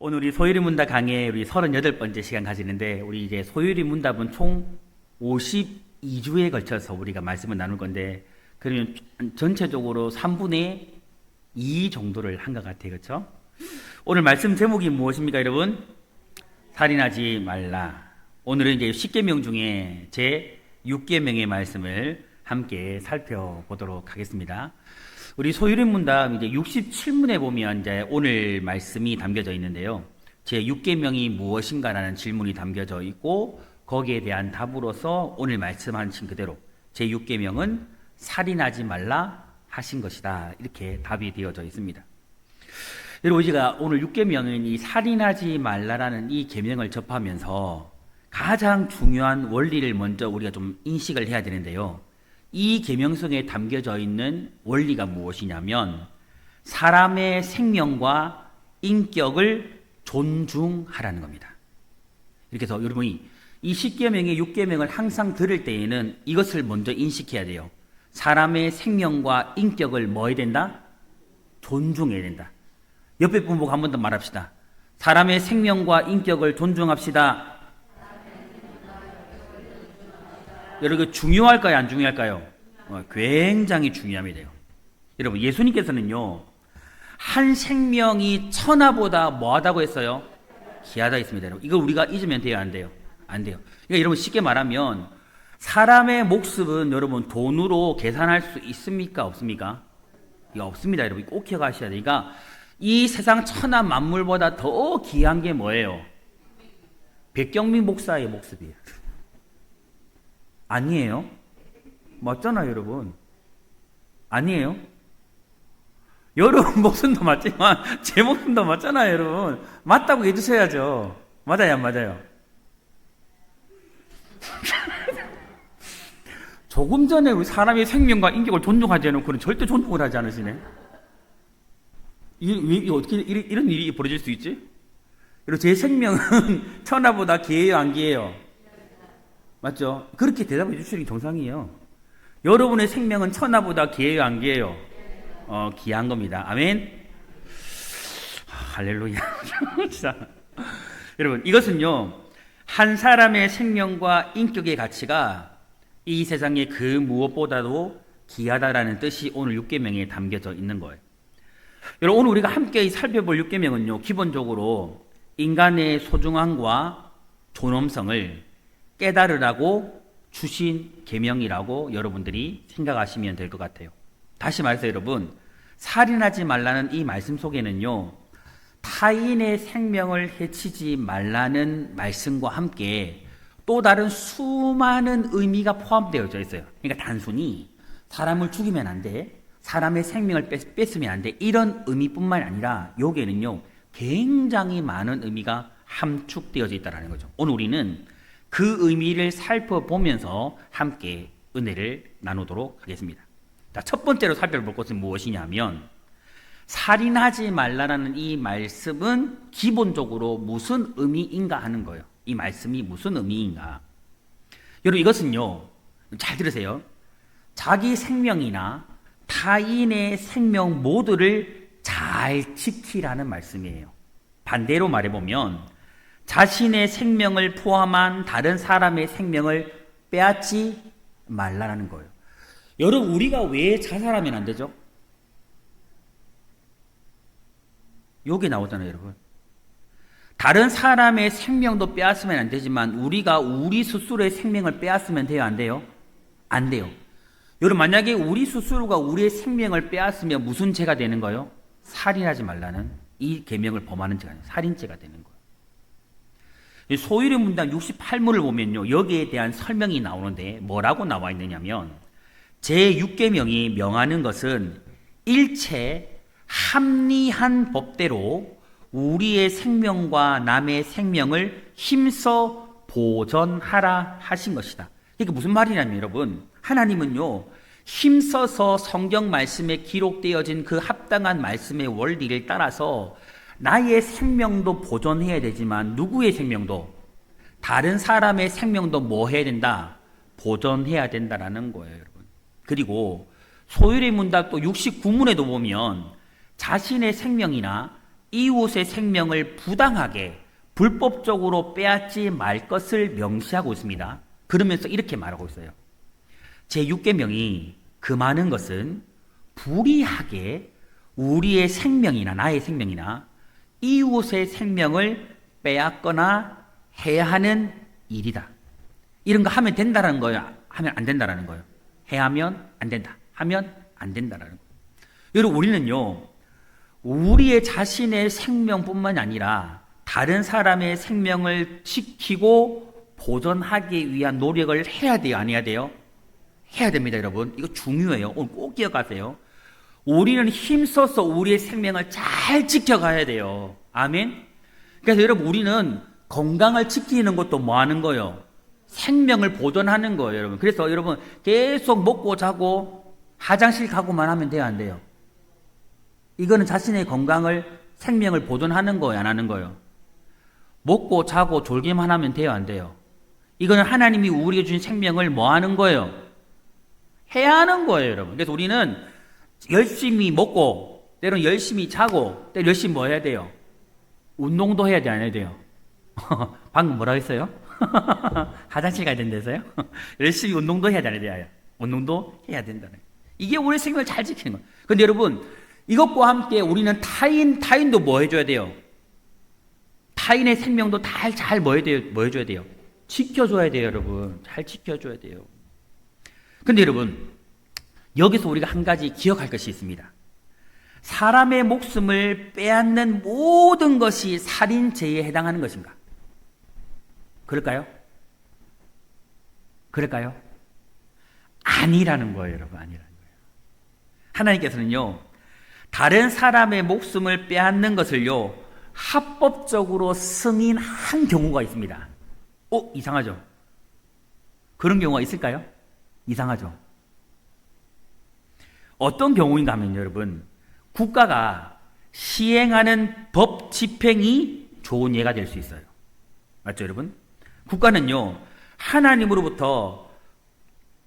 오늘 우리 소유리 문답 강의 우리 38번째 시간 가지는데, 우리 이제 소유리 문답은 총 52주에 걸쳐서 우리가 말씀을 나눌 건데, 그러면 전체적으로 3분의 2 정도를 한 것 같아요. 그렇죠? 오늘 말씀 제목이 무엇입니까, 여러분? 살인하지 말라. 오늘은 이제 10계명 중에 제 6계명의 말씀을 함께 살펴보도록 하겠습니다. 우리 소유리 문답 이제 67문에 보면 이제 오늘 말씀이 담겨져 있는데요. 제 6계명이 무엇인가라는 질문이 담겨져 있고, 거기에 대한 답으로서 오늘 말씀하신 그대로 제 6계명은 살인하지 말라 하신 것이다. 이렇게 답이 되어져 있습니다. 여러분, 우리가 오늘 6계명은 이 살인하지 말라라는 이 계명을 접하면서 가장 중요한 원리를 먼저 우리가 좀 인식을 해야 되는데요. 이 계명성에 담겨져 있는 원리가 무엇이냐면, 사람의 생명과 인격을 존중하라는 겁니다. 이렇게 해서 여러분이 이 10계명의 6계명을 항상 들을 때에는 이것을 먼저 인식해야 돼요. 사람의 생명과 인격을 뭐 해야 된다? 존중해야 된다. 옆에 분 보고 한 번 더 말합시다. 사람의 생명과 인격을 존중합시다. 여러분, 중요할까요? 안 중요할까요? 굉장히 중요합니다. 여러분, 예수님께서는요, 한 생명이 천하보다 뭐하다고 했어요? 귀하다 했습니다. 여러분, 이걸 우리가 잊으면 돼요? 안 돼요? 안 돼요. 그러니까 여러분, 쉽게 말하면 사람의 목숨은 여러분 돈으로 계산할 수 있습니까? 없습니까? 이거 없습니다. 여러분, 꼭 기억하셔야 돼요. 그러니까 이 세상 천하 만물보다 더 귀한 게 뭐예요? 백경민 목사의 목숨이에요. 아니에요? 맞잖아요, 여러분. 아니에요? 여러분 목숨도 맞지만 제 목숨도 맞잖아요, 여러분. 맞다고 해주셔야죠. 맞아요, 안 맞아요? 조금 전에 우리 사람의 생명과 인격을 존중하지 않고는 절대 존중을 하지 않으시네. 왜 어떻게 이런 일이 벌어질 수 있지? 그리고 제 생명은 천하보다 귀해요, 안 귀해요? 맞죠? 그렇게 대답해 주시는 게 정상이에요. 여러분의 생명은 천하보다 귀해요, 안 귀해요? 귀한 겁니다. 아멘. 할렐루야. 여러분, 이것은요, 한 사람의 생명과 인격의 가치가 이 세상의 그 무엇보다도 귀하다라는 뜻이 오늘 6계명에 담겨져 있는 거예요. 여러분, 오늘 우리가 함께 살펴볼 6계명은요, 기본적으로 인간의 소중함과 존엄성을 깨달으라고 주신 계명이라고 여러분들이 생각하시면 될 것 같아요. 다시 말해서 여러분, 살인하지 말라는 이 말씀 속에는요, 타인의 생명을 해치지 말라는 말씀과 함께 또 다른 수많은 의미가 포함되어 있어요. 그러니까 단순히 사람을 죽이면 안 돼, 사람의 생명을 뺏으면 안 돼, 이런 의미뿐만 아니라 여기에는요, 굉장히 많은 의미가 함축되어져 있다는 거죠. 오늘 우리는 그 의미를 살펴보면서 함께 은혜를 나누도록 하겠습니다. 자, 첫 번째로 살펴볼 것은 무엇이냐면, 살인하지 말라라는 이 말씀은 기본적으로 무슨 의미인가 하는 거예요. 이 말씀이 무슨 의미인가. 여러분, 이것은요, 잘 들으세요. 자기 생명이나 타인의 생명 모두를 잘 지키라는 말씀이에요. 반대로 말해보면 자신의 생명을 포함한 다른 사람의 생명을 빼앗지 말라는 거예요. 여러분, 우리가 왜 자살하면 안 되죠? 여기 나오잖아요, 여러분. 다른 사람의 생명도 빼앗으면 안 되지만 우리가 우리 스스로의 생명을 빼앗으면 돼요, 안 돼요? 안 돼요. 여러분, 만약에 우리 스스로가 우리의 생명을 빼앗으면 무슨 죄가 되는 거예요? 살인하지 말라는 이 계명을 범하는 죄가 아니에요. 살인죄가 되는 거예요. 소유리 문답 68문을 보면요, 여기에 대한 설명이 나오는데 뭐라고 나와 있느냐면, 제6계명이 명하는 것은 일체 합리한 법대로 우리의 생명과 남의 생명을 힘써 보존하라 하신 것이다. 이게 무슨 말이냐면, 여러분, 하나님은요, 힘써서 성경 말씀에 기록되어진 그 합당한 말씀의 원리를 따라서 나의 생명도 보존해야 되지만 누구의 생명도, 다른 사람의 생명도 뭐 해야 된다? 보존해야 된다라는 거예요, 여러분. 그리고 소유리 문답 또 69문에도 보면 자신의 생명이나 이웃의 생명을 부당하게 불법적으로 빼앗지 말 것을 명시하고 있습니다. 그러면서 이렇게 말하고 있어요. 제6계명이 금하는 것은 불의하게 우리의 생명이나 나의 생명이나 이웃의 생명을 빼앗거나 해야 하는 일이다. 이런 거 하면 된다라는 거예요? 하면 안 된다라는 거예요? 해하면 안 된다. 하면 안 된다라는 거예요. 여러분, 우리는요, 우리의 자신의 생명뿐만 아니라 다른 사람의 생명을 지키고 보존하기 위한 노력을 해야 돼요? 안 해야 돼요? 해야 됩니다, 여러분. 이거 중요해요. 오늘 꼭 기억하세요. 우리는 힘써서 우리의 생명을 잘 지켜가야 돼요. 아멘? 그래서 여러분, 우리는 건강을 지키는 것도 뭐 하는 거예요? 생명을 보존하는 거예요, 여러분. 그래서 여러분, 계속 먹고 자고 화장실 가고만 하면 돼요, 안 돼요? 이거는 자신의 건강을, 생명을 보존하는 거예요, 안 하는 거예요? 먹고 자고 졸기만 하면 돼요, 안 돼요? 이거는 하나님이 우리에게 주신 생명을 뭐 하는 거예요? 해야 하는 거예요, 여러분. 그래서 우리는 열심히 먹고, 때로는 열심히 자고, 때로는 열심히 뭐 해야 돼요? 운동도 해야 돼, 안 해야 돼요? 방금 뭐라고 했어요? 화장실 가야 된다서요? 열심히 운동도 해야 되는데, 운동도 해야 된다는. 이게 우리 생명을 잘 지키는 거예요. 근데 여러분, 이것과 함께 우리는 타인도 뭐 해줘야 돼요? 타인의 생명도 잘 뭐 해줘야 돼요? 지켜줘야 돼요, 여러분. 잘 지켜줘야 돼요. 근데 여러분, 여기서 우리가 한 가지 기억할 것이 있습니다. 사람의 목숨을 빼앗는 모든 것이 살인죄에 해당하는 것인가? 그럴까요? 그럴까요? 아니라는 거예요, 여러분. 아니라는 거예요. 하나님께서는요, 다른 사람의 목숨을 빼앗는 것을요, 합법적으로 승인한 경우가 있습니다. 이상하죠? 그런 경우가 있을까요? 이상하죠? 어떤 경우인가 하면 여러분, 국가가 시행하는 법 집행이 좋은 예가 될 수 있어요. 맞죠, 여러분? 국가는요, 하나님으로부터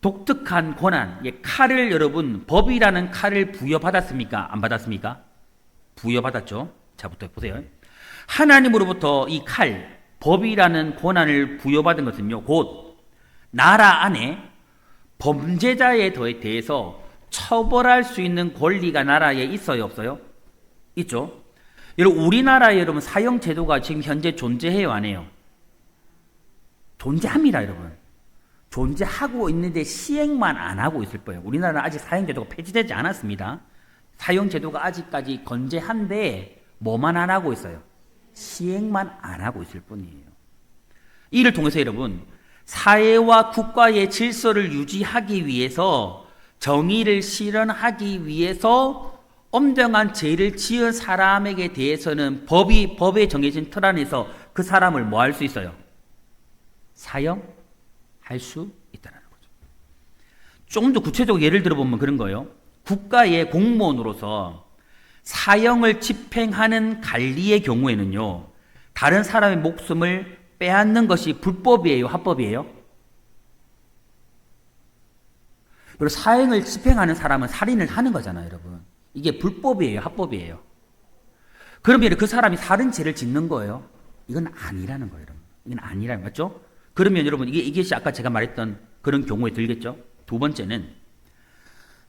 독특한 권한, 칼을 여러분, 법이라는 칼을 부여받았습니까? 안 받았습니까? 부여받았죠? 자부터 보세요. 하나님으로부터 이 칼, 법이라는 권한을 부여받은 것은요, 곧 나라 안에 범죄자에 대해서 처벌할 수 있는 권리가 나라에 있어요, 없어요? 있죠? 여러분, 우리나라에 여러분 사형 제도가 지금 현재 존재해요, 안 해요? 존재합니다, 여러분. 존재하고 있는데 시행만 안 하고 있을 거예요. 우리나라는 아직 사형 제도가 폐지되지 않았습니다. 사형 제도가 아직까지 건재한데 뭐만 안 하고 있어요? 시행만 안 하고 있을 뿐이에요. 이를 통해서 여러분, 사회와 국가의 질서를 유지하기 위해서, 정의를 실현하기 위해서 엄정한 죄를 지은 사람에게 대해서는 법에 정해진 틀 안에서 그 사람을 뭐 할 수 있어요? 사형할 수 있다는 거죠. 조금 더 구체적으로 예를 들어보면 그런 거예요. 국가의 공무원으로서 사형을 집행하는 관리의 경우에는요, 다른 사람의 목숨을 빼앗는 것이 불법이에요, 합법이에요? 그리고 사형을 집행하는 사람은 살인을 하는 거잖아요, 여러분. 이게 불법이에요, 합법이에요? 그러면 그 사람이 살인죄를 짓는 거예요? 이건 아니라는 거예요, 여러분. 이건 아니라는 거죠. 맞죠? 그러면 여러분, 이것이 아까 제가 말했던 그런 경우에 들겠죠? 두 번째는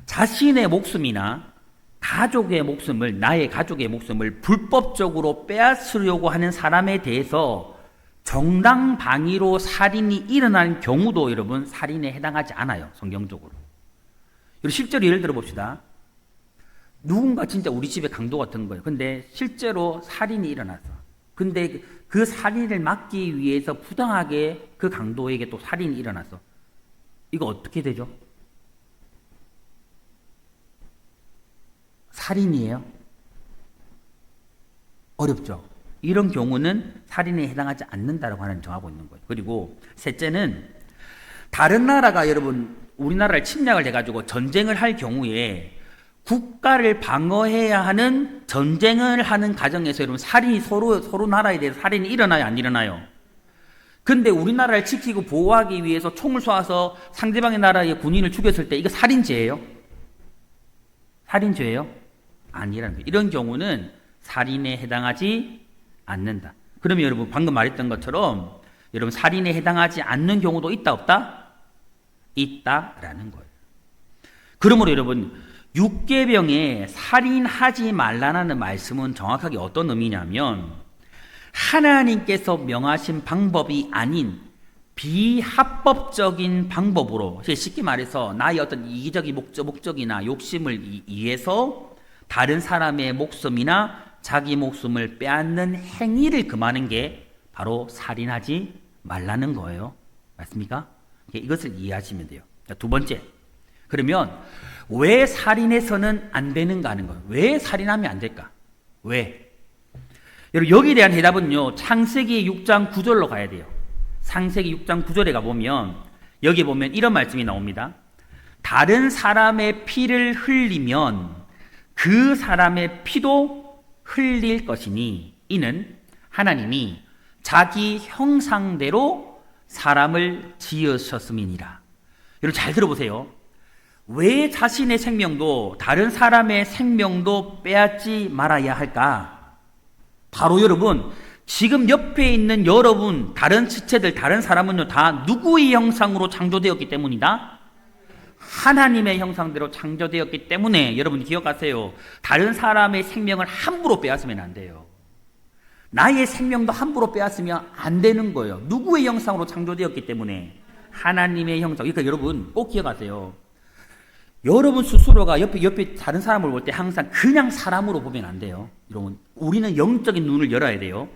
자신의 목숨이나 가족의 목숨을, 나의 가족의 목숨을 불법적으로 빼앗으려고 하는 사람에 대해서 정당방위로 살인이 일어난 경우도 여러분 살인에 해당하지 않아요, 성경적으로. 실제로 예를 들어 봅시다. 누군가 진짜 우리 집에 강도 같은 거예요. 근데 실제로 살인이 일어났어. 근데 그 살인을 막기 위해서 부당하게 그 강도에게 또 살인이 일어났어. 이거 어떻게 되죠? 살인이에요? 어렵죠? 이런 경우는 살인에 해당하지 않는다라고 하나님 정하고 있는 거예요. 그리고 셋째는 다른 나라가 여러분 우리나라를 침략을 해가지고 전쟁을 할 경우에 국가를 방어해야 하는 전쟁을 하는 과정에서 여러분 살인이 서로 나라에 대해서 살인이 일어나요, 안 일어나요? 근데 우리나라를 지키고 보호하기 위해서 총을 쏘아서 상대방의 나라의 군인을 죽였을 때 이거 살인죄예요? 살인죄예요? 아니라는 거예요. 이런 경우는 살인에 해당하지 않는다. 그러면 여러분 방금 말했던 것처럼 여러분 살인에 해당하지 않는 경우도 있다 없다? 있다라는 거예요. 그러므로 여러분 육계명에 살인하지 말라는 말씀은 정확하게 어떤 의미냐면 하나님께서 명하신 방법이 아닌 비합법적인 방법으로, 쉽게 말해서 나의 어떤 이기적인 목적이나 욕심을 위해서 다른 사람의 목숨이나 자기 목숨을 빼앗는 행위를 금하는 게 바로 살인하지 말라는 거예요. 맞습니까? 이것을 이해하시면 돼요. 두 번째, 그러면 왜 살인해서는 안 되는가 하는 거예요. 왜 살인하면 안 될까? 왜? 여러분 여기에 대한 대답은요, 창세기 6장 9절로 가야 돼요. 창세기 6장 9절에 가보면 여기 보면 이런 말씀이 나옵니다. 다른 사람의 피를 흘리면 그 사람의 피도 흘릴 것이니 이는 하나님이 자기 형상대로 사람을 지으셨음이니라. 여러분 잘 들어보세요. 왜 자신의 생명도 다른 사람의 생명도 빼앗지 말아야 할까? 바로 여러분 지금 옆에 있는 여러분 다른 지체들 다른 사람은요 다 누구의 형상으로 창조되었기 때문이다? 하나님의 형상대로 창조되었기 때문에 여러분 기억하세요. 다른 사람의 생명을 함부로 빼앗으면 안 돼요. 나의 생명도 함부로 빼앗으면 안 되는 거예요. 누구의 형상으로 창조되었기 때문에? 하나님의 형상. 그러니까 여러분 꼭 기억하세요. 여러분 스스로가 옆에 다른 사람을 볼 때 항상 그냥 사람으로 보면 안 돼요. 여러분 우리는 영적인 눈을 열어야 돼요.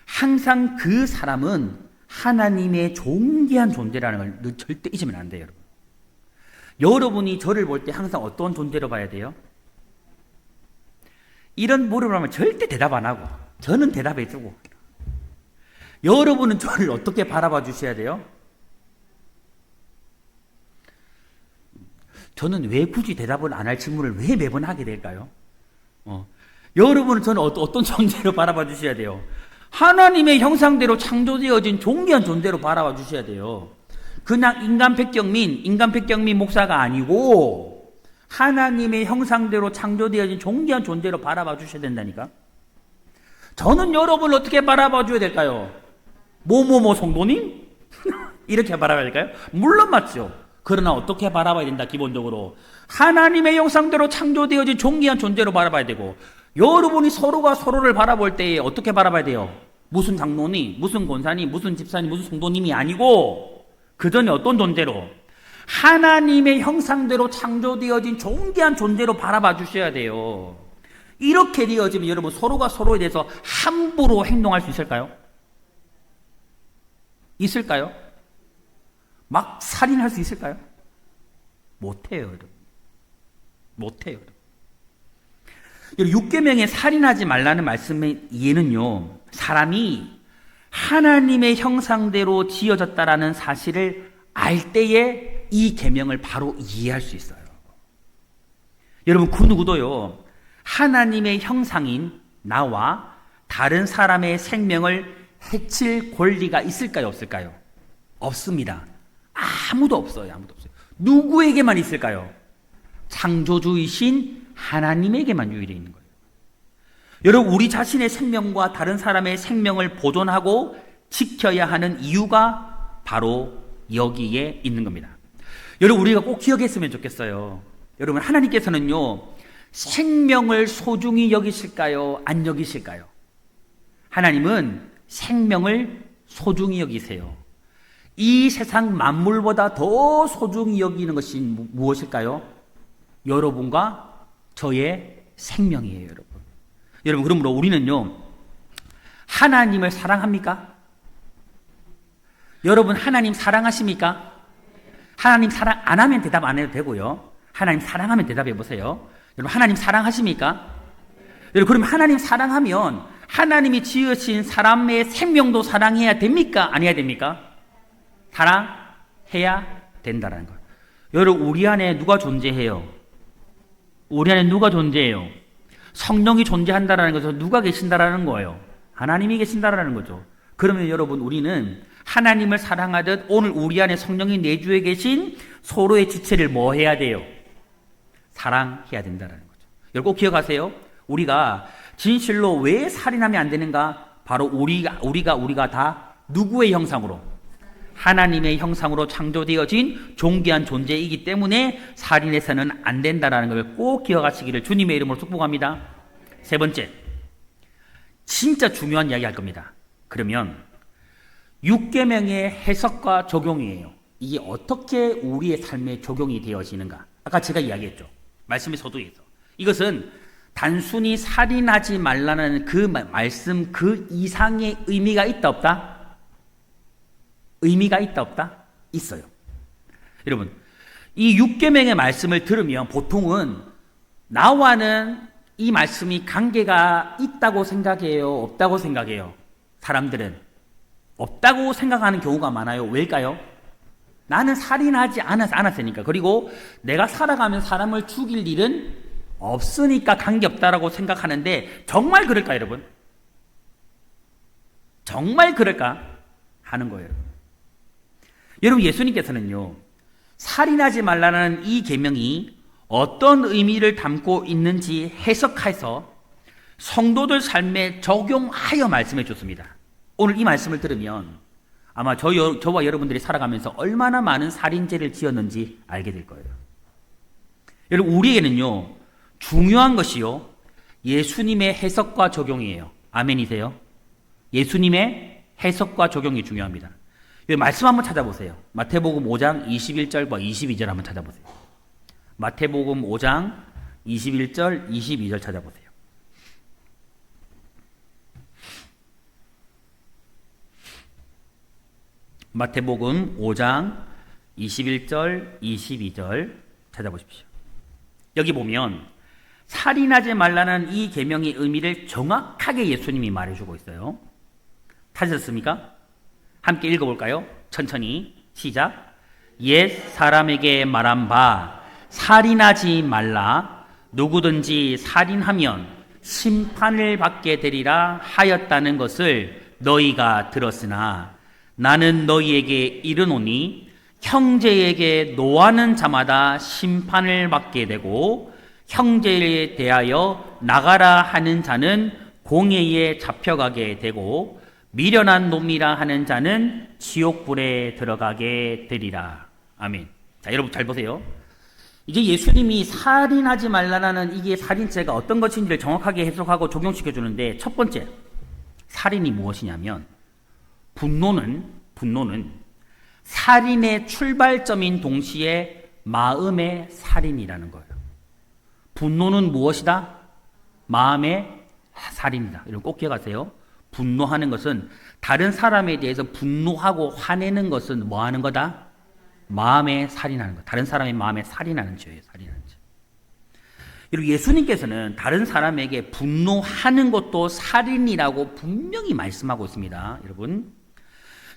항상 그 사람은 하나님의 존귀한 존재라는 걸 절대 잊으면 안 돼요. 여러분. 여러분이 저를 볼 때 항상 어떤 존재로 봐야 돼요? 이런 물음을 하면 절대 대답 안 하고 저는 대답해 주고, 여러분은 저를 어떻게 바라봐 주셔야 돼요? 저는 왜 굳이 대답을 안 할 질문을 왜 매번 하게 될까요? 여러분은 저는 어떤 존재로 바라봐 주셔야 돼요? 하나님의 형상대로 창조되어진 존귀한 존재로 바라봐 주셔야 돼요. 그냥 인간 백경민 목사가 아니고 하나님의 형상대로 창조되어진 존귀한 존재로 바라봐 주셔야 된다니까. 저는 여러분을 어떻게 바라봐 줘야 될까요? 뭐뭐뭐 성도님? 이렇게 바라봐야 될까요? 물론 맞죠. 그러나 어떻게 바라봐야 된다? 기본적으로 하나님의 형상대로 창조되어진 존귀한 존재로 바라봐야 되고, 여러분이 서로가 서로를 바라볼 때 어떻게 바라봐야 돼요? 무슨 장로님, 무슨 권사님, 무슨 집사님, 무슨 성도님이 아니고 그 전에 어떤 존재로? 하나님의 형상대로 창조되어진 존귀한 존재로 바라봐 주셔야 돼요. 이렇게 되어지면 여러분 서로가 서로에 대해서 함부로 행동할 수 있을까요? 있을까요? 막 살인할 수 있을까요? 못해요, 여러분. 못해요, 여러분. 육계명에 살인하지 말라는 말씀의 이해는요, 사람이 하나님의 형상대로 지어졌다라는 사실을 알 때에 이 계명을 바로 이해할 수 있어요. 여러분 그 누구도요, 하나님의 형상인 나와 다른 사람의 생명을 해칠 권리가 있을까요, 없을까요? 없습니다. 아무도 없어요. 아무도 없어요. 누구에게만 있을까요? 창조주이신 하나님에게만 유일해 있는 거예요. 여러분 우리 자신의 생명과 다른 사람의 생명을 보존하고 지켜야 하는 이유가 바로 여기에 있는 겁니다. 여러분 우리가 꼭 기억했으면 좋겠어요. 여러분 하나님께서는요 생명을 소중히 여기실까요? 안 여기실까요? 하나님은 생명을 소중히 여기세요. 이 세상 만물보다 더 소중히 여기는 것이 무엇일까요? 여러분과 저의 생명이에요, 여러분. 여러분, 그러므로 우리는요, 하나님을 사랑합니까? 여러분, 하나님 사랑하십니까? 하나님 사랑 안 하면 대답 안 해도 되고요. 하나님 사랑하면 대답해 보세요. 여러분, 하나님 사랑하십니까? 여러분, 그럼 하나님 사랑하면 하나님이 지으신 사람의 생명도 사랑해야 됩니까? 안 해야 됩니까? 사랑해야 된다는 거예요. 여러분 우리 안에 누가 존재해요? 우리 안에 누가 존재해요? 성령이 존재한다는 것은 누가 계신다라는 거예요? 하나님이 계신다라는 거죠. 그러면 여러분 우리는 하나님을 사랑하듯 오늘 우리 안에 성령이 내주에 계신 서로의 지체를 뭐 해야 돼요? 사랑해야 된다는 거죠. 여러분 꼭 기억하세요. 우리가 진실로 왜 살인하면 안 되는가? 바로 우리가 다 누구의 형상으로? 하나님의 형상으로 창조되어진 존귀한 존재이기 때문에 살인해서는 안 된다라는 걸 꼭 기억하시기를 주님의 이름으로 축복합니다. 세 번째, 진짜 중요한 이야기 할 겁니다. 그러면 6계명의 해석과 적용이에요. 이게 어떻게 우리의 삶에 적용이 되어지는가? 아까 제가 이야기했죠. 말씀의 서두에서. 이것은 단순히 살인하지 말라는 그 말씀 그 이상의 의미가 있다 없다? 의미가 있다 없다? 있어요. 여러분, 이 6계명의 말씀을 들으면 보통은 나와는 이 말씀이 관계가 있다고 생각해요? 없다고 생각해요? 사람들은 없다고 생각하는 경우가 많아요. 왜일까요? 나는 살인하지 않았으니까. 그리고 내가 살아가면 사람을 죽일 일은 없으니까 관계없다라고 생각하는데 정말 그럴까 여러분? 정말 그럴까? 하는 거예요. 여러분, 예수님께서는요, 살인하지 말라는 이 계명이 어떤 의미를 담고 있는지 해석해서 성도들 삶에 적용하여 말씀해 줬습니다. 오늘 이 말씀을 들으면 아마 저와 여러분들이 살아가면서 얼마나 많은 살인죄를 지었는지 알게 될 거예요. 여러분, 우리에게는요, 중요한 것이요, 예수님의 해석과 적용이에요. 아멘이세요? 예수님의 해석과 적용이 중요합니다. 말씀 한번 찾아보세요. 마태복음 5장 21절과 22절 한번 찾아보세요. 마태복음 5장 21절, 22절 찾아보세요. 마태복음 5장 21절, 22절 찾아보십시오. 여기 보면 살인하지 말라는 이 계명의 의미를 정확하게 예수님이 말해주고 있어요. 찾으셨습니까? 함께 읽어볼까요? 천천히 시작. 옛 사람에게 말한 바 살인하지 말라. 누구든지 살인하면 심판을 받게 되리라 하였다는 것을 너희가 들었으나 나는 너희에게 이르노니 형제에게 노하는 자마다 심판을 받게 되고 형제에 대하여 나가라 하는 자는 공회에 잡혀가게 되고 미련한 놈이라 하는 자는 지옥불에 들어가게 되리라. 아멘. 자, 여러분 잘 보세요. 이제 예수님이 살인하지 말라는 이게 살인죄가 어떤 것인지를 정확하게 해석하고 적용시켜 주는데, 첫 번째, 살인이 무엇이냐면 분노는 살인의 출발점인 동시에 마음의 살인이라는 거예요. 분노는 무엇이다? 마음의 살인이다. 여러분 꼭 기억하세요. 분노하는 것은, 다른 사람에 대해서 분노하고 화내는 것은 뭐 하는 거다? 마음에 살인하는 것. 다른 사람의 마음에 살인하는 죄예요. 살인하는 죄. 그리고 예수님께서는 다른 사람에게 분노하는 것도 살인이라고 분명히 말씀하고 있습니다. 여러분.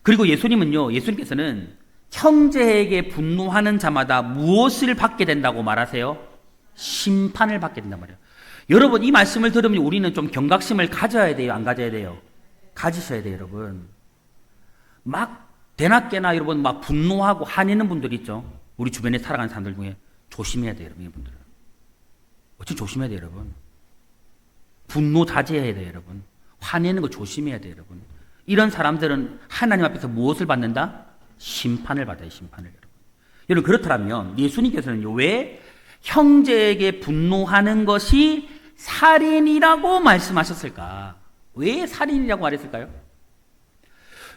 그리고 예수님께서는 형제에게 분노하는 자마다 무엇을 받게 된다고 말하세요? 심판을 받게 된단 말이에요. 여러분, 이 말씀을 들으면 우리는 좀 경각심을 가져야 돼요? 안 가져야 돼요? 가지셔야 돼요, 여러분. 막 대낮게나 여러분 막 분노하고 화내는 분들 있죠? 우리 주변에 살아가는 사람들 중에 조심해야 돼요, 여러분. 이분들은 어찌 조심해야 돼요, 여러분. 분노 자제해야 돼요, 여러분. 화내는 거 조심해야 돼요, 여러분. 이런 사람들은 하나님 앞에서 무엇을 받는다? 심판을 받아요, 심판을. 여러분, 그렇다면 예수님께서는 왜 형제에게 분노하는 것이 살인이라고 말씀하셨을까? 왜 살인이라고 말했을까요?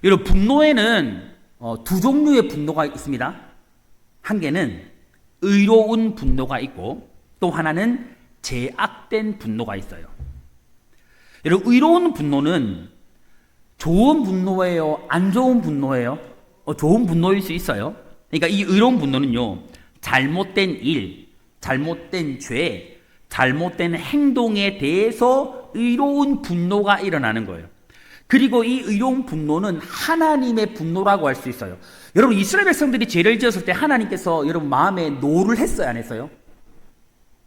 여러분, 분노에는 두 종류의 분노가 있습니다. 한 개는 의로운 분노가 있고 또 하나는 제약된 분노가 있어요. 여러분, 의로운 분노는 좋은 분노예요? 안 좋은 분노예요? 좋은 분노일 수 있어요. 그러니까 이 의로운 분노는요, 잘못된 일, 잘못된 죄, 잘못된 행동에 대해서 의로운 분노가 일어나는 거예요. 그리고 이 의로운 분노는 하나님의 분노라고 할 수 있어요. 여러분, 이스라엘 백성들이 죄를 지었을 때 하나님께서 여러분 마음에 노를 했어요, 안 했어요?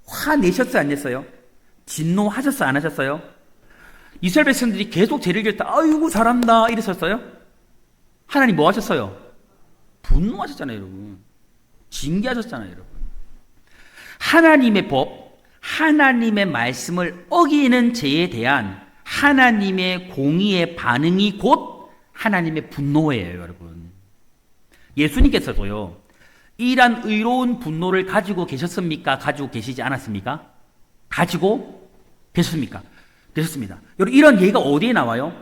화내셨어요, 안 냈어요? 진노하셨어요, 안 하셨어요? 이스라엘 백성들이 계속 죄를 지을 때 아이고 잘한다 이랬었어요? 하나님 뭐 하셨어요? 분노하셨잖아요, 여러분. 징계하셨잖아요, 여러분. 하나님의 법, 하나님의 말씀을 어기는 죄에 대한 하나님의 공의의 반응이 곧 하나님의 분노예요, 여러분. 예수님께서도요, 이러한 의로운 분노를 가지고 계셨습니까? 가지고 계시지 않았습니까? 가지고 계셨습니까? 계셨습니다. 여러분, 이런 예가 어디에 나와요?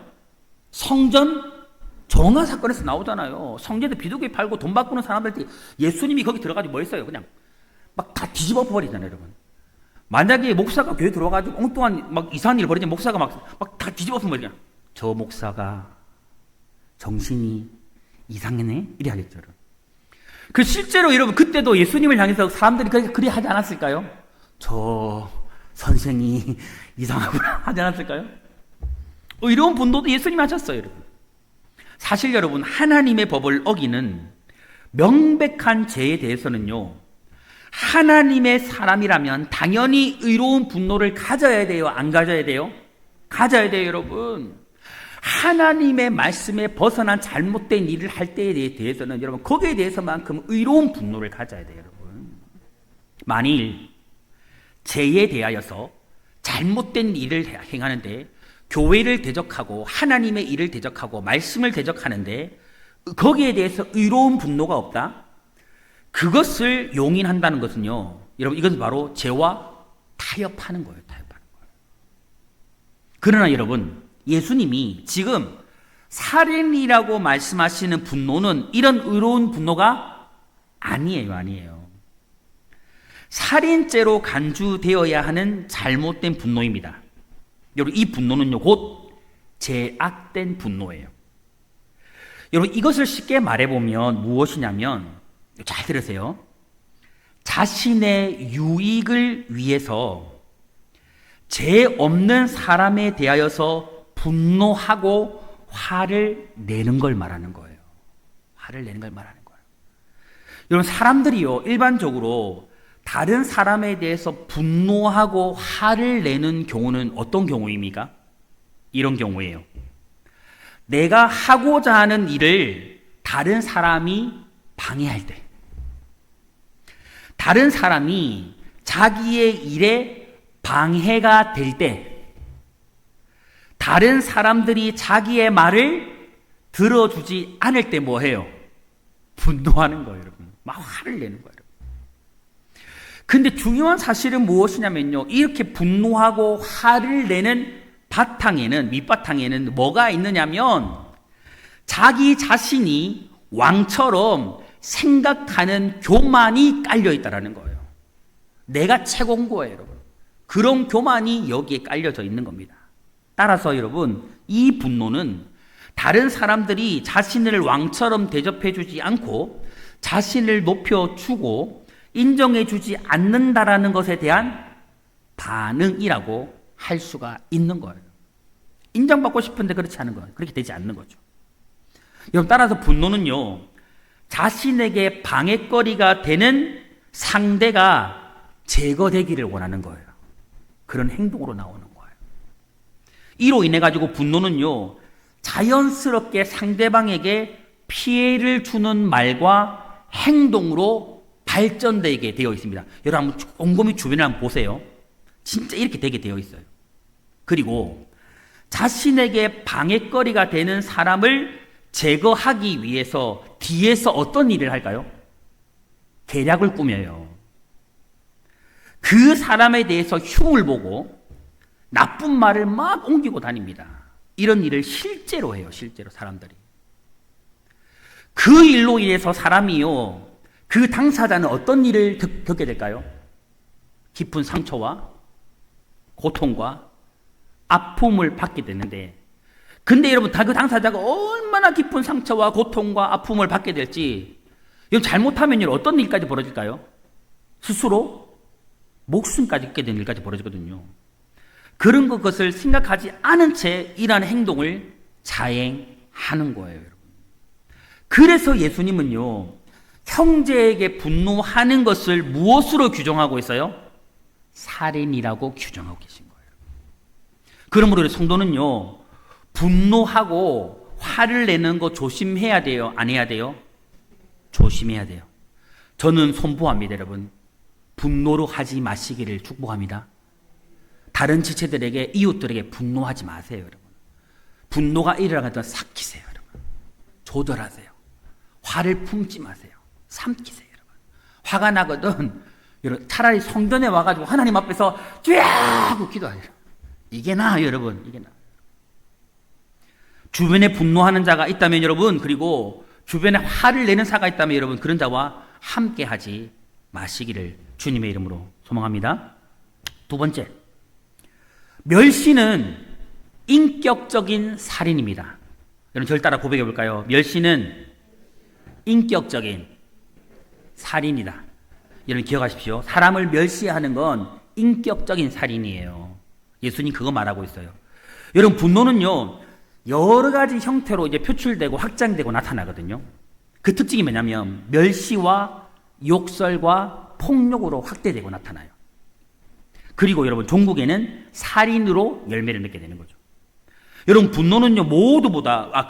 성전 정화 사건에서 나오잖아요. 성전에 비둘기 팔고 돈 바꾸는 사람들, 예수님이 거기 들어가지고 뭐 했어요? 그냥 막 다 뒤집어 버리잖아요, 여러분. 만약에 목사가 교회 들어와가지고 엉뚱한 막 이상한 일 벌이면 목사가 막 다 뒤집어서 뭐냐? 저 목사가 정신이 이상하네? 이래 하겠죠, 여러분. 그 실제로 여러분 그때도 예수님을 향해서 사람들이 그렇게 하지 않았을까요? 저 선생이 이상하구나 하지 않았을까요? 이런 분노도 예수님이 하셨어요, 여러분. 사실 여러분, 하나님의 법을 어기는 명백한 죄에 대해서는요, 하나님의 사람이라면 당연히 의로운 분노를 가져야 돼요? 안 가져야 돼요? 가져야 돼요, 여러분. 하나님의 말씀에 벗어난 잘못된 일을 할 때에 대해서는 여러분, 거기에 대해서만큼 의로운 분노를 가져야 돼요, 여러분. 만일 죄에 대하여서 잘못된 일을 행하는데 교회를 대적하고 하나님의 일을 대적하고 말씀을 대적하는데 거기에 대해서 의로운 분노가 없다? 그것을 용인한다는 것은요, 여러분, 이것은 바로 죄와 타협하는 거예요, 타협하는 거예요. 그러나 여러분, 예수님이 지금 살인이라고 말씀하시는 분노는 이런 의로운 분노가 아니에요. 살인죄로 간주되어야 하는 잘못된 분노입니다. 여러분, 이 분노는요, 곧 죄악된 분노예요. 여러분, 이것을 쉽게 말해보면 무엇이냐면, 잘 들으세요. 자신의 유익을 위해서 죄 없는 사람에 대하여서 분노하고 화를 내는 걸 말하는 거예요. 화를 내는 걸 말하는 거예요. 여러분, 사람들이요, 일반적으로 다른 사람에 대해서 분노하고 화를 내는 경우는 어떤 경우입니까? 이런 경우예요. 내가 하고자 하는 일을 다른 사람이 방해할 때, 다른 사람이 자기의 일에 방해가 될 때, 다른 사람들이 자기의 말을 들어주지 않을 때 뭐 해요? 분노하는 거예요, 여러분. 막 화를 내는 거예요. 근데 중요한 사실은 무엇이냐면요, 이렇게 분노하고 화를 내는 바탕에는, 밑바탕에는 뭐가 있느냐면 자기 자신이 왕처럼 생각하는 교만이 깔려 있다라는 거예요. 내가 최고인 거예요, 여러분. 그런 교만이 여기에 깔려져 있는 겁니다. 따라서 여러분, 이 분노는 다른 사람들이 자신을 왕처럼 대접해주지 않고 자신을 높여주고 인정해주지 않는다라는 것에 대한 반응이라고 할 수가 있는 거예요. 인정받고 싶은데 그렇지 않은 거예요. 그렇게 되지 않는 거죠. 여러분, 따라서 분노는요, 자신에게 방해거리가 되는 상대가 제거되기를 원하는 거예요. 그런 행동으로 나오는 거예요. 이로 인해 가지고 분노는요, 자연스럽게 상대방에게 피해를 주는 말과 행동으로 발전되게 되어 있습니다. 여러분, 한번 곰곰이 주변을 한번 보세요. 진짜 이렇게 되게 되어 있어요. 그리고 자신에게 방해거리가 되는 사람을 제거하기 위해서 뒤에서 어떤 일을 할까요? 계략을 꾸며요. 그 사람에 대해서 흉을 보고 나쁜 말을 막 옮기고 다닙니다. 이런 일을 실제로 해요, 실제로 사람들이. 그 일로 인해서 사람이요, 그 당사자는 어떤 일을 겪게 될까요? 깊은 상처와 고통과 아픔을 받게 되는데, 근데 여러분, 그 당사자가 얼마나 깊은 상처와 고통과 아픔을 받게 될지, 이건 잘못하면 어떤 일까지 벌어질까요? 스스로 목숨까지 잃게 되는 일까지 벌어지거든요. 그런 것을 생각하지 않은 채 이러한 행동을 자행하는 거예요, 여러분. 그래서 예수님은요, 형제에게 분노하는 것을 무엇으로 규정하고 있어요? 살인이라고 규정하고 계신 거예요. 그러므로 성도는요, 분노하고 화를 내는 거 조심해야 돼요? 안 해야 돼요? 조심해야 돼요. 저는 선포합니다, 여러분. 분노로 하지 마시기를 축복합니다. 다른 지체들에게, 이웃들에게 분노하지 마세요, 여러분. 분노가 일어나거든 삭히세요, 여러분. 조절하세요. 화를 품지 마세요. 삼키세요, 여러분. 화가 나거든, 여러분, 차라리 성전에 와가지고 하나님 앞에서 쥐야 하고 기도하세요. 이게 나아요, 여러분. 이게 나아요. 주변에 분노하는 자가 있다면 여러분, 그리고 주변에 화를 내는 자가 있다면 여러분, 그런 자와 함께 하지 마시기를 주님의 이름으로 소망합니다. 두 번째, 멸시는 인격적인 살인입니다. 여러분, 저를 따라 고백해 볼까요? 멸시는 인격적인 살인이다. 여러분 기억하십시오. 사람을 멸시하는 건 인격적인 살인이에요. 예수님 그거 말하고 있어요. 여러분, 분노는요, 여러 가지 형태로 이제 표출되고 확장되고 나타나거든요. 그 특징이 뭐냐면 멸시와 욕설과 폭력으로 확대되고 나타나요. 그리고 여러분, 종국에는 살인으로 열매를 맺게 되는 거죠. 여러분, 분노는요,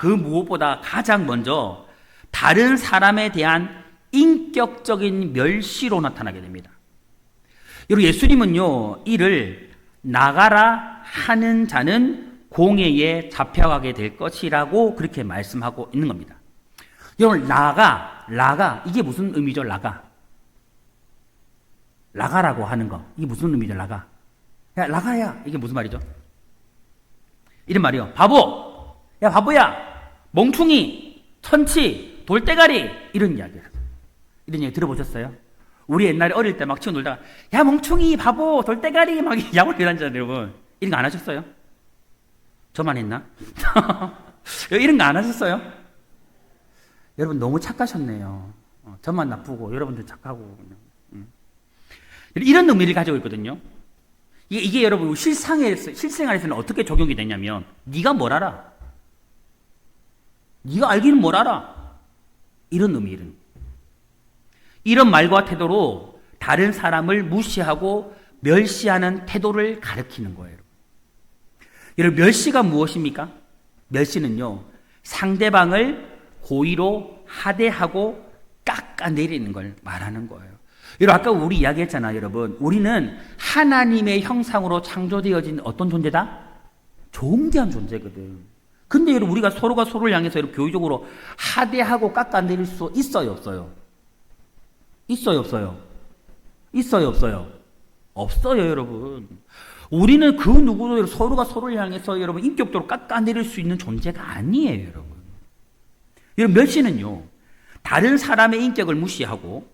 그 무엇보다 가장 먼저 다른 사람에 대한 인격적인 멸시로 나타나게 됩니다. 여러분, 예수님은요, 이를 나가라 하는 자는 공회에 잡혀가게 될 것이라고 그렇게 말씀하고 있는 겁니다. 여러분, 라가, 이게 무슨 의미죠, 라가라고 하는 거. 이게 무슨 의미죠, 라가? 야, 라가야. 이게 무슨 말이죠? 이런 말이요. 바보! 야, 바보야! 멍충이! 천치! 돌대가리! 이런 이야기예요. 이런 얘기 들어보셨어요? 우리 옛날에 어릴 때 막 치고 놀다가, 야, 멍충이! 바보! 돌대가리! 막 야구를 다니잖아요, 여러분. 이런 거 안 하셨어요? 저만 했나? 이런 거 안 하셨어요? 여러분, 너무 착하셨네요. 저만 나쁘고, 여러분들 착하고. 이런 의미를 가지고 있거든요. 이게 여러분 실생활에서는 어떻게 적용이 되냐면, 네가 뭘 알아? 네가 알기는 뭘 알아? 이런 의미는. 이런 말과 태도로 다른 사람을 무시하고 멸시하는 태도를 가리키는 거예요. 여러분, 멸시가 무엇입니까? 멸시는요, 상대방을 고의로 하대하고 깎아내리는 걸 말하는 거예요. 여러분, 아까 우리 이야기했잖아요, 여러분. 우리는 하나님의 형상으로 창조되어진 어떤 존재다? 존귀한 존재거든. 근데 여러분, 우리가 서로가 서로를 향해서 이렇게 교의적으로 하대하고 깎아내릴 수 있어요, 없어요? 있어요, 없어요? 있어요, 없어요? 없어요, 여러분. 우리는 그 누구도 서로가 서로를 향해서 여러분 인격적으로 깎아내릴 수 있는 존재가 아니에요, 여러분. 여러분, 멸시는요, 다른 사람의 인격을 무시하고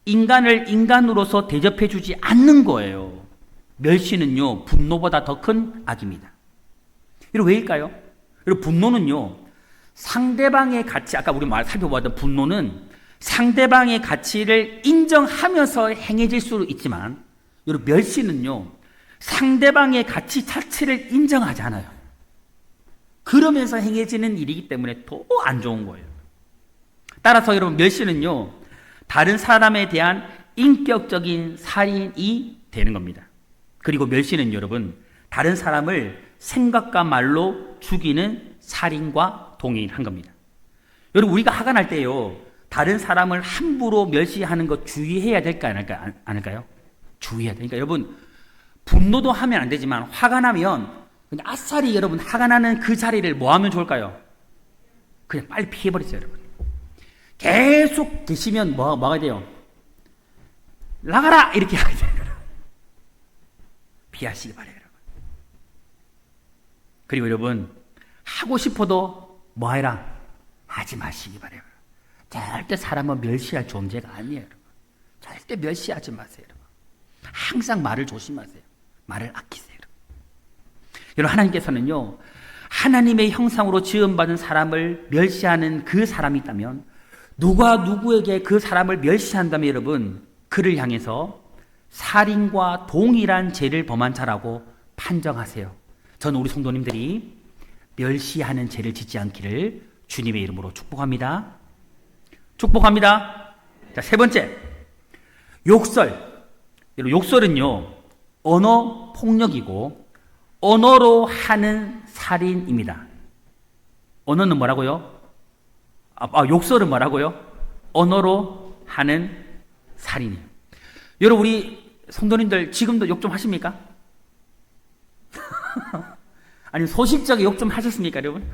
인간을 인간으로서 대접해주지 않는 거예요. 멸시는요, 분노보다 더 큰 악입니다. 여러분, 왜일까요? 여러분, 분노는요, 상대방의 가치, 아까 우리 살펴보았던 분노는 상대방의 가치를 인정하면서 행해질 수 있지만, 여러분, 멸시는요, 상대방의 가치 자체를 인정하지 않아요. 그러면서 행해지는 일이기 때문에 더 안 좋은 거예요. 따라서 여러분, 멸시는요, 다른 사람에 대한 인격적인 살인이 되는 겁니다. 그리고 멸시는 여러분, 다른 사람을 생각과 말로 죽이는 살인과 동일한 겁니다. 여러분, 우리가 화가 날 때요, 다른 사람을 함부로 멸시하는 거 주의해야 될까, 않을까요? 주의해야 되니까 여러분, 분노도 하면 안 되지만 화가 나면 그냥 아싸리 여러분, 화가 나는 그 자리를 뭐 하면 좋을까요? 그냥 빨리 피해버리세요, 여러분. 계속 계시면 뭐가 돼요? 나가라! 이렇게 하게 돼요. 피하시기 바래요, 여러분. 그리고 여러분, 하고 싶어도 뭐 해라? 하지 마시기 바래요. 절대 사람은 멸시할 존재가 아니에요, 여러분. 절대 멸시하지 마세요, 여러분. 항상 말을 조심하세요. 말을 아끼세요, 여러분. 여러분, 하나님께서는요, 하나님의 형상으로 지음받은 사람을 멸시하는 그 사람이 있다면, 누가 누구에게 그 사람을 멸시한다면 여러분, 그를 향해서 살인과 동일한 죄를 범한 자라고 판정하세요. 저는 우리 성도님들이 멸시하는 죄를 짓지 않기를 주님의 이름으로 축복합니다. 축복합니다. 자, 세 번째, 욕설. 여러분, 욕설은요, 언어 폭력이고 언어로 하는 살인입니다. 언어는 뭐라고요? 욕설은 뭐라고요? 언어로 하는 살인이에요. 여러분, 우리 성도님들 지금도 욕 좀 하십니까? 아니, 소식적인 욕 좀 하셨습니까, 여러분?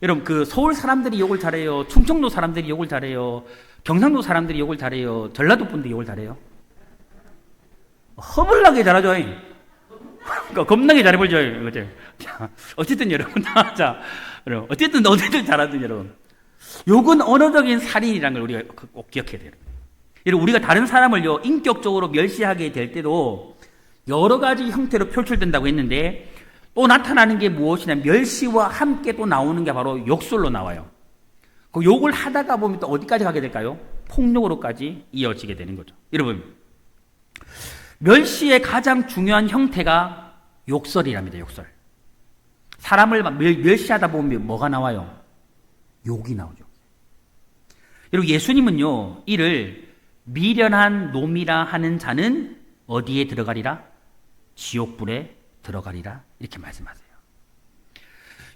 여러분, 그 서울 사람들이 욕을 잘해요? 충청도 사람들이 욕을 잘해요? 경상도 사람들이 욕을 잘해요? 전라도 분들이 욕을 잘해요? 허물나게 잘하죠. 겁나게 잘해보죠. 그죠? 자, 어쨌든 여러분, 자, 여러분, 어쨌든 잘하든 여러분. 욕은 언어적인 살인이라는 걸 우리가 꼭 기억해야 돼요. 여러분, 우리가 다른 사람을요, 인격적으로 멸시하게 될 때도 여러 가지 형태로 표출된다고 했는데, 또 나타나는 게 무엇이냐, 멸시와 함께 또 나오는 게 바로 욕설로 나와요. 그 욕을 하다가 보면 또 어디까지 가게 될까요? 폭력으로까지 이어지게 되는 거죠. 여러분, 멸시의 가장 중요한 형태가 욕설이랍니다. 욕설. 사람을 멸시하다 보면 뭐가 나와요? 욕이 나오죠. 여러분, 예수님은요, 이를 미련한 놈이라 하는 자는 어디에 들어가리라? 지옥불에 들어가리라. 이렇게 말씀하세요.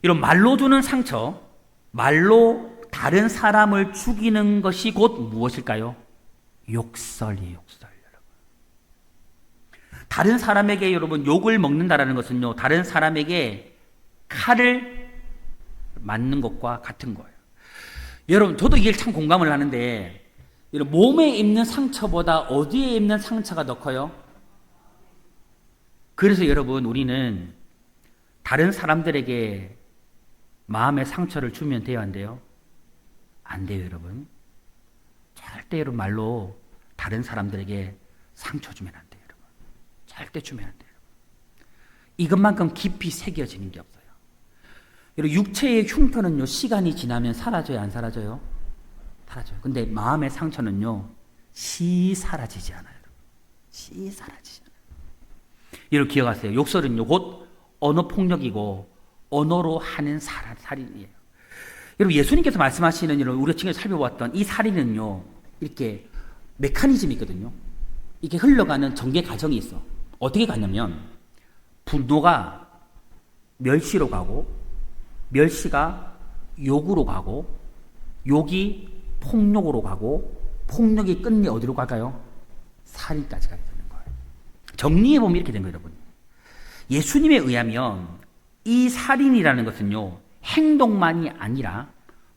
이런 말로 주는 상처, 말로 다른 사람을 죽이는 것이 곧 무엇일까요? 욕설이에요. 욕설. 여러분, 다른 사람에게 여러분 욕을 먹는다라는 것은요, 다른 사람에게 칼을 맞는 것과 같은 거예요. 여러분, 저도 이게 참 공감을 하는데, 여러분, 몸에 입는 상처보다 어디에 입는 상처가 더 커요? 그래서 여러분, 우리는 다른 사람들에게 마음의 상처를 주면 돼요, 안 돼요? 안 돼요, 여러분. 절대 여러분 말로 다른 사람들에게 상처 주면 안 돼요, 여러분. 절대 주면 안 돼요. 이것만큼 깊이 새겨지는 게 없어요. 여러분, 육체의 흉터는요, 시간이 지나면 사라져요, 안 사라져요? 사라져요. 근데 마음의 상처는요, 시 사라지지 않아요. 시 사라지지 않아요. 여러분, 기억하세요. 욕설은요, 곧 언어 폭력이고 언어로 하는 살인이에요. 여러분, 예수님께서 말씀하시는, 여러분, 우리가 지금 살펴봤던 이 살인은요, 이렇게 메커니즘이 있거든요. 이게 흘러가는 전개 과정이 있어. 어떻게 가냐면, 분노가 멸시로 가고, 멸시가 욕으로 가고, 욕이 폭력으로 가고, 폭력이 끝내 어디로 갈까요? 살인까지 가야 되는 거예요. 정리해보면 이렇게 된 거예요, 여러분. 예수님에 의하면 이 살인이라는 것은요, 행동만이 아니라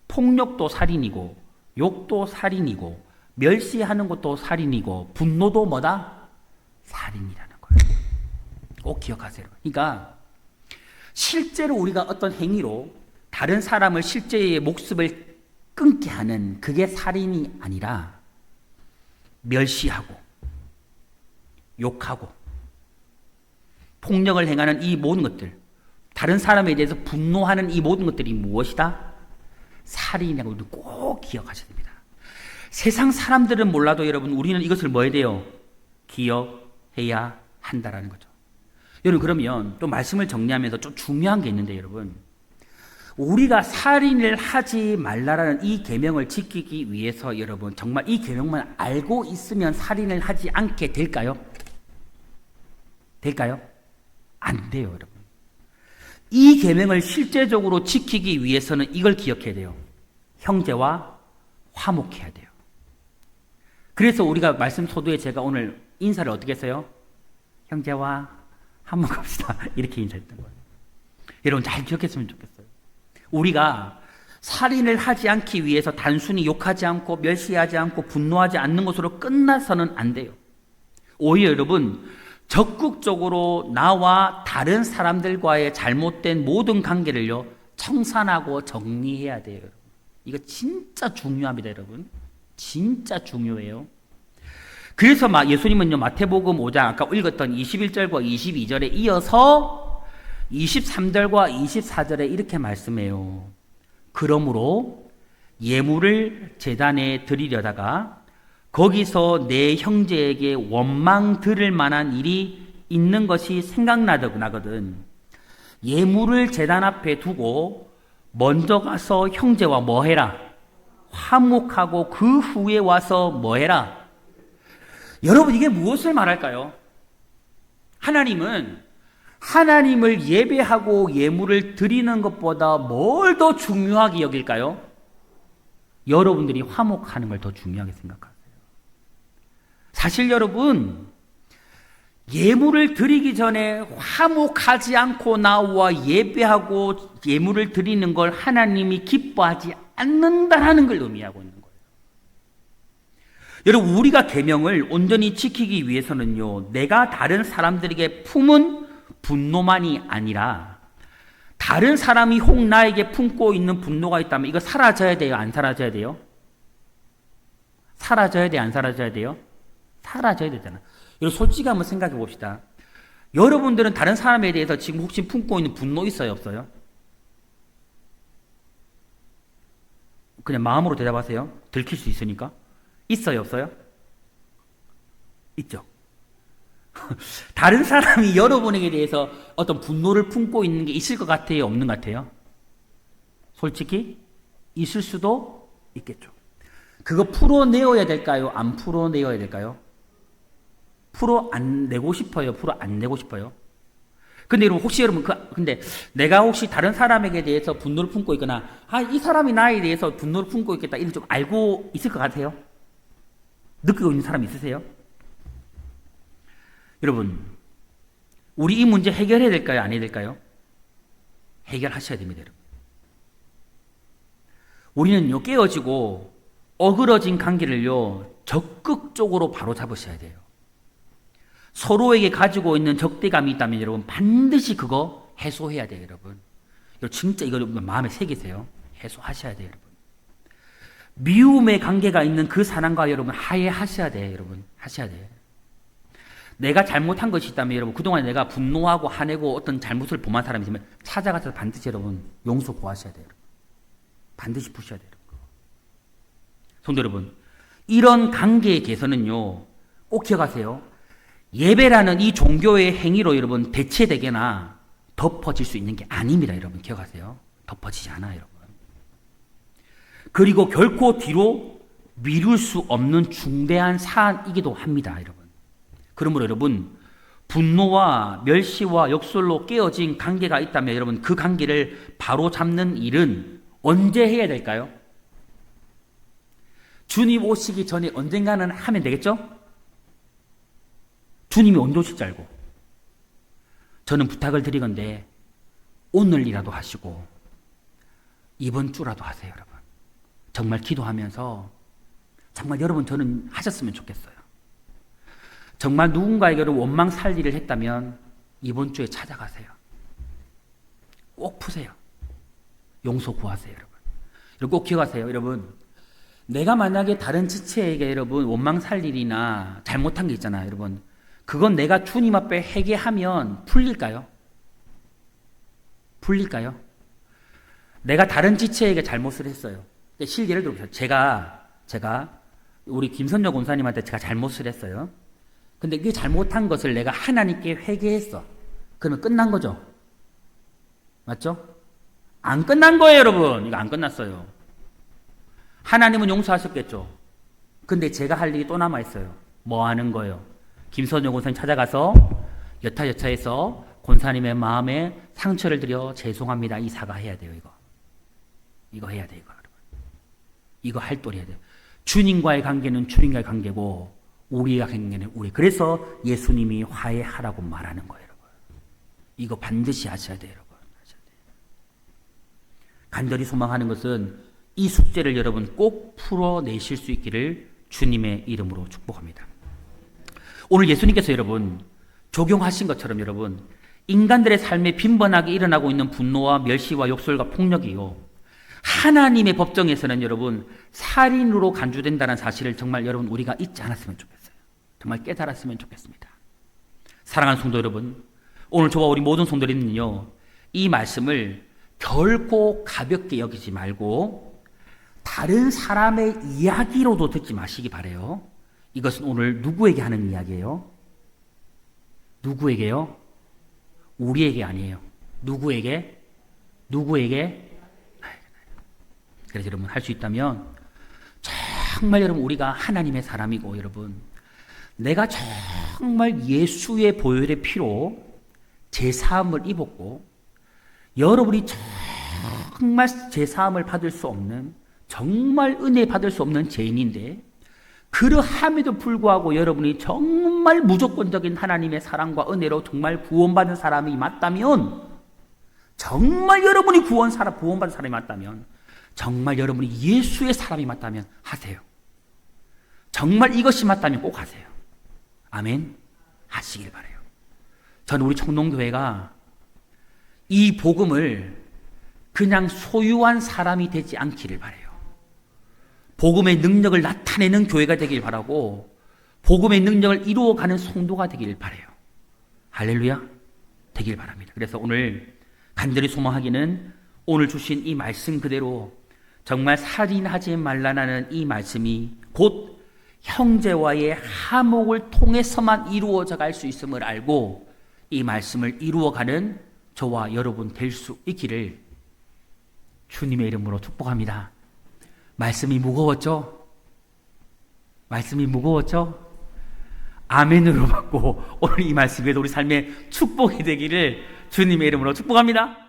폭력도 살인이고, 욕도 살인이고, 멸시하는 것도 살인이고, 분노도 뭐다? 살인이라는 거예요. 꼭 기억하세요. 그러니까 실제로 우리가 어떤 행위로 다른 사람을 실제의 목숨을 끊게 하는 그게 살인이 아니라 멸시하고 욕하고 폭력을 행하는 이 모든 것들, 다른 사람에 대해서 분노하는 이 모든 것들이 무엇이다? 살인이라고 우리는 꼭 기억하셔야 됩니다. 세상 사람들은 몰라도 여러분, 우리는 이것을 뭐 해야 돼요? 기억해야 한다라는 거죠. 여러분, 그러면 또 말씀을 정리하면서 좀 중요한 게 있는데, 여러분, 우리가 살인을 하지 말라라는 이 계명을 지키기 위해서 여러분, 정말 이 계명만 알고 있으면 살인을 하지 않게 될까요? 될까요? 안 돼요, 여러분. 이 계명을 실제적으로 지키기 위해서는 이걸 기억해야 돼요. 형제와 화목해야 돼요. 그래서 우리가 말씀 소도에 제가 오늘 인사를 어떻게 했어요? 형제와 화목합시다. 이렇게 인사했던 거예요. 여러분, 잘 기억했으면 좋겠어요. 우리가 살인을 하지 않기 위해서 단순히 욕하지 않고 멸시하지 않고 분노하지 않는 것으로 끝나서는 안 돼요. 오히려 여러분, 적극적으로 나와 다른 사람들과의 잘못된 모든 관계를요, 청산하고 정리해야 돼요. 여러분. 이거 진짜 중요합니다, 여러분. 진짜 중요해요. 그래서 예수님은요, 마태복음 5장 아까 읽었던 21절과 22절에 이어서 23절과 24절에 이렇게 말씀해요. 그러므로 예물을 제단에 드리려다가 거기서 내 형제에게 원망 들을 만한 일이 있는 것이 생각나거든. 예물을 제단 앞에 두고 먼저 가서 형제와 뭐 해라? 화목하고 그 후에 와서 뭐 해라? 여러분, 이게 무엇을 말할까요? 하나님은 하나님을 예배하고 예물을 드리는 것보다 뭘 더 중요하게 여길까요? 여러분들이 화목하는 걸 더 중요하게 생각하세요. 사실 여러분, 예물을 드리기 전에 화목하지 않고 나와 예배하고 예물을 드리는 걸 하나님이 기뻐하지 않는다라는 걸 의미하고 있는 거예요. 여러분, 우리가 계명을 온전히 지키기 위해서는요, 내가 다른 사람들에게 품은 분노만이 아니라 다른 사람이 혹 나에게 품고 있는 분노가 있다면 이거 사라져야 돼요? 안 사라져야 돼요? 사라져야 돼요? 안 사라져야 돼요? 사라져야 되잖아. 여러분, 솔직히 한번 생각해 봅시다. 여러분들은 다른 사람에 대해서 지금 혹시 품고 있는 분노 있어요? 없어요? 그냥 마음으로 대답하세요. 들킬 수 있으니까. 있어요? 없어요? 있죠. 다른 사람이 여러분에게 대해서 어떤 분노를 품고 있는 게 있을 것 같아요? 없는 것 같아요? 솔직히 있을 수도 있겠죠. 그거 풀어내어야 될까요? 안 풀어내어야 될까요? 풀어내고 싶어요? 풀어 안 내고 싶어요? 근데 여러분, 혹시 여러분, 근데 내가 혹시 다른 사람에게 대해서 분노를 품고 있거나, 이 사람이 나에 대해서 분노를 품고 있겠다, 이런 좀 알고 있을 것 같아요? 느끼고 있는 사람 있으세요? 여러분, 우리 이 문제 해결해야 될까요? 안 해야 될까요? 해결하셔야 됩니다, 여러분. 우리는요, 깨어지고 어그러진 관계를요, 적극적으로 바로 잡으셔야 돼요. 서로에게 가지고 있는 적대감이 있다면 여러분, 반드시 그거 해소해야 돼요, 여러분. 진짜 이거 마음에 새기세요. 해소하셔야 돼요, 여러분. 미움의 관계가 있는 그 사람과 여러분, 화해하셔야 돼요, 여러분. 하셔야 돼요. 내가 잘못한 것이 있다면 여러분, 그동안 내가 분노하고 화내고 어떤 잘못을 범한 사람이 있으면 찾아가서 반드시 여러분, 용서 구하셔야 돼요, 여러분. 반드시 푸셔야 돼요, 여러분. 성도 여러분, 이런 관계의 개선은요, 꼭 기억하세요. 예배라는 이 종교의 행위로 여러분 대체되거나 덮어질 수 있는 게 아닙니다. 여러분 기억하세요. 덮어지지 않아요. 여러분. 그리고 결코 뒤로 미룰 수 없는 중대한 사안이기도 합니다. 여러분. 그러므로 여러분, 분노와 멸시와 역설로 깨어진 관계가 있다면 여러분, 그 관계를 바로 잡는 일은 언제 해야 될까요? 주님 오시기 전에 언젠가는 하면 되겠죠? 주님이 언제 오실지 알고. 저는 부탁을 드리건데 오늘이라도 하시고 이번 주라도 하세요, 여러분. 정말 기도하면서 정말 여러분 저는 하셨으면 좋겠어요. 정말 누군가에게 원망 살리를 했다면 이번 주에 찾아가세요. 꼭 푸세요. 용서 구하세요, 여러분. 여러분 꼭 기억하세요, 여러분. 내가 만약에 다른 지체에게 여러분 원망 살리나 잘못한 게 있잖아요, 여러분. 그건 내가 주님 앞에 회개하면 풀릴까요? 풀릴까요? 내가 다른 지체에게 잘못을 했어요. 실례를 들어보세요. 제가 우리 김선녀 권사님한테 제가 잘못을 했어요. 근데 그 잘못한 것을 내가 하나님께 회개했어. 그러면 끝난 거죠? 맞죠? 안 끝난 거예요, 여러분. 이거 안 끝났어요. 하나님은 용서하셨겠죠. 근데 제가 할 일이 또 남아있어요. 뭐 하는 거예요? 김선영 권사님 찾아가서 여타여타해서 권사님의 마음에 상처를 드려 죄송합니다. 이 사과해야 돼요, 이거. 이거 해야 돼요, 이거. 이거 할 도리 해야 돼요. 주님과의 관계는 주님과의 관계고 우리의 관계는 우리. 그래서 예수님이 화해하라고 말하는 거예요, 여러분. 이거 반드시 하셔야 돼요, 여러분. 하셔야 돼요. 간절히 소망하는 것은 이 숙제를 여러분 꼭 풀어내실 수 있기를 주님의 이름으로 축복합니다. 오늘 예수님께서 여러분 적용하신 것처럼 여러분 인간들의 삶에 빈번하게 일어나고 있는 분노와 멸시와 욕설과 폭력이요, 하나님의 법정에서는 여러분 살인으로 간주된다는 사실을 정말 여러분 우리가 잊지 않았으면 좋겠어요. 정말 깨달았으면 좋겠습니다. 사랑하는 성도 여러분, 오늘 저와 우리 모든 성도님은요, 이 말씀을 결코 가볍게 여기지 말고 다른 사람의 이야기로도 듣지 마시기 바라요. 이것은 오늘 누구에게 하는 이야기예요? 누구에게요? 우리에게 아니에요. 누구에게? 그래서 여러분 할 수 있다면 정말 여러분 우리가 하나님의 사람이고 여러분 내가 정말 예수의 보혈의 피로 제사함을 입었고 여러분이 정말 제사함을 받을 수 없는 정말 은혜 받을 수 없는 죄인인데 그러함에도 불구하고 여러분이 정말 무조건적인 하나님의 사랑과 은혜로 정말 구원받은 사람이 맞다면, 정말 여러분이 구원받은 사람이 맞다면, 정말 여러분이 예수의 사람이 맞다면 하세요. 정말 이것이 맞다면 꼭 하세요. 아멘. 하시길 바라요. 저는 우리 청동교회가 이 복음을 그냥 소유한 사람이 되지 않기를 바라요. 복음의 능력을 나타내는 교회가 되길 바라고, 복음의 능력을 이루어가는 성도가 되길 바라요. 할렐루야. 되길 바랍니다. 그래서 오늘 간절히 소망하기는 오늘 주신 이 말씀 그대로 정말 살인하지 말라는 이 말씀이 곧 형제와의 화목을 통해서만 이루어져 갈 수 있음을 알고 이 말씀을 이루어가는 저와 여러분 될 수 있기를 주님의 이름으로 축복합니다. 말씀이 무거웠죠? 말씀이 무거웠죠? 아멘으로 받고 오늘 이 말씀에도 우리 삶의 축복이 되기를 주님의 이름으로 축복합니다.